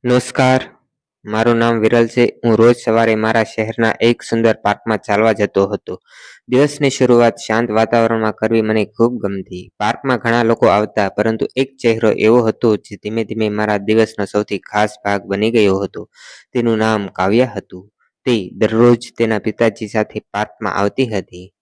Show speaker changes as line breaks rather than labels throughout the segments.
નમસ્કાર, મારું નામ વિરલ છે. હું રોજ સવારે મારા શહેરના એક સુંદર પાર્કમાં ચાલવા જતો હતો. દિવસની શરૂઆત શાંત વાતાવરણમાં કરવી મને ખૂબ ગમતી. પાર્કમાં ઘણા લોકો આવતા, પરંતુ એક ચહેરો એવો હતો જે ધીમે ધીમે મારા દિવસનો સૌથી ખાસ ભાગ બની ગયો હતો. તેનું નામ કાવ્યા હતું. તે દરરોજ તેના પિતાજી સાથે પાર્કમાં આવતી હતી.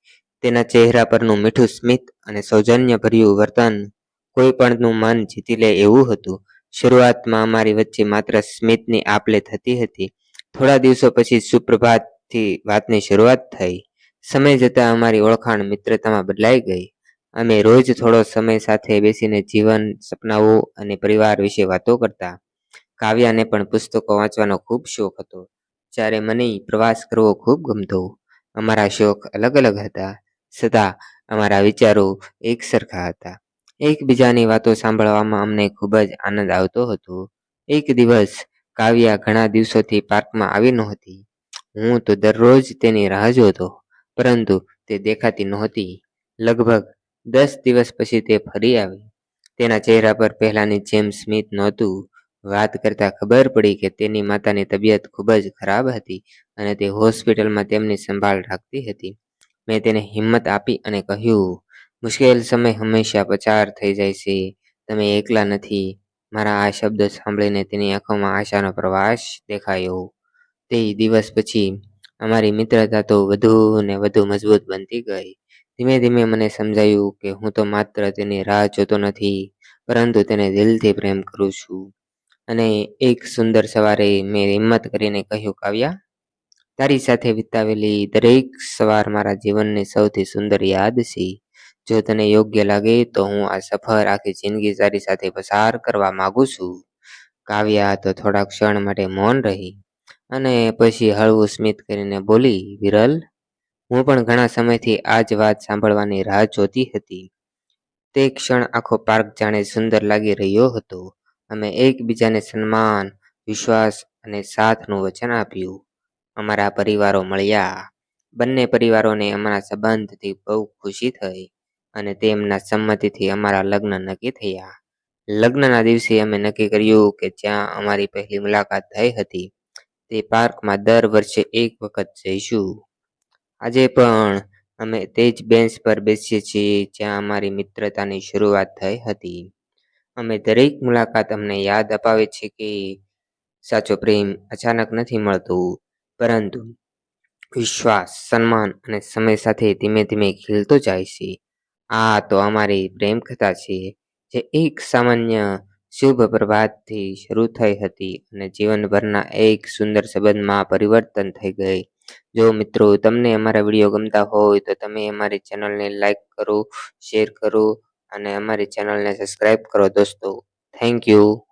તેના ચહેરા પરનું મીઠું સ્મિત અને સૌજન્યભર્યું વર્તન કોઈ પણનું મન જીતી લે એવું હતું. શરૂઆતમાં અમારી વચ્ચે માત્ર સ્મિતની આપ-લે થતી હતી. થોડા દિવસો પછી સુપ્રભાતથી વાતની શરૂઆત થઈ. સમય જતાં અમારી ઓળખાણ મિત્રતામાં બદલાઈ ગઈ. અમે રોજ થોડો સમય સાથે બેસીને જીવન, સપનાઓ અને પરિવાર વિશે વાતો કરતા. કાવ્યાને પણ પુસ્તકો વાંચવાનો ખૂબ શોખ હતો, જ્યારે મને પ્રવાસ કરવો ખૂબ ગમતો. અમારા શોખ અલગ અલગ હતા, છતાં અમારા વિચારો એક સરખા હતા. એકબીજાની વાતો સાંભળવામાં અમને ખૂબ જ આનંદ આવતો હતો. એક દિવસ કાવ્યા ઘણા દિવસોથી પાર્કમાં આવી નહોતી. હું તો દરરોજ તેની રાહ જોતો, પરંતુ તે દેખાતી નહોતી. લગભગ 10 દિવસ પછી તે ફરી આવી. તેના ચહેરા પર પહેલાંની જેમ સ્મિત નહોતું. વાત કરતાં ખબર પડી કે તેની માતાની તબિયત ખૂબ જ ખરાબ હતી અને તે હોસ્પિટલમાં તેમની સંભાળ રાખતી હતી. મેં તેને હિંમત આપી અને કહ્યું, "મુશ્કેલ સમય હંમેશા પસાર થઈ જાય છે. તમે એકલા નથી." મારા આ શબ્દો સાંભળીને તેની આંખોમાં આશાનો પ્રકાશ દેખાયો. તે દિવસ પછી અમારી મિત્રતા તો વધુ ને વધુ મજબૂત બનતી ગઈ. ધીમે ધીમે મને સમજાયું કે હું તો માત્ર તેની રાહ જોતો નથી, પરંતુ તેને દિલથી પ્રેમ કરું છું. અને એક સુંદર સવારે મેં હિંમત કરીને કહ્યું, "કાવ્યા, તારી સાથે વિતાવેલી દરેક સવાર મારા જીવનની સૌથી સુંદર યાદ છે. જો તને યોગ્ય લાગે તો હું આ સફર આખી જિંદગી તારી સાથે પસાર કરવા માંગુ છું." કાવ્યા તો થોડા ક્ષણ માટે મૌન રહી અને પછી હળવું સ્મિત કરીને બોલી, "વિરલ, હું પણ ઘણા સમયથી આ જ વાત સાંભળવાની રાહ જોતી હતી." તે ક્ષણ આખો પાર્ક જાણે સુંદર લાગી રહ્યો હતો. અમે એકબીજાને સન્માન, વિશ્વાસ અને સાથનું વચન આપ્યું. અમારા પરિવારો મળ્યા. બંને પરિવારોને અમારા સંબંધથી બહુ ખુશી થઈ અને તેમના સંમતિથી અમારા લગ્ન નક્કી થયા. લગ્નના દિવસે અમે નક્કી કર્યું કે જ્યાં અમારી પહેલી મુલાકાત થઈ હતી, તે પાર્કમાં દર વર્ષે એક વખત જઈશું. આજે પણ અમે તે જ બેન્ચ પર બેસીએ છીએ જ્યાં અમારી મિત્રતાની શરૂઆત થઈ હતી. અમે દરેક મુલાકાત અમને યાદ અપાવે છે કે સાચો પ્રેમ અચાનક નથી મળતો, પરંતુ વિશ્વાસ, સન્માન અને સમય સાથે ધીમે ધીમે ખીલતો જાય છે. આ તો અમારી પ્રેમ કથા છે, જે એક સામાન્ય શુભ પ્રભાતથી શરૂ થઈ હતી અને જીવનભરના એક સુંદર સંબંધમાં પરિવર્તન થઈ ગઈ. જો મિત્રો તમને અમારા વિડીયો ગમતા હોય તો તમે અમારી ચેનલને લાઈક કરો, શેર કરો અને અમારી ચેનલને સબસ્ક્રાઈબ કરો દોસ્તો. Thank you.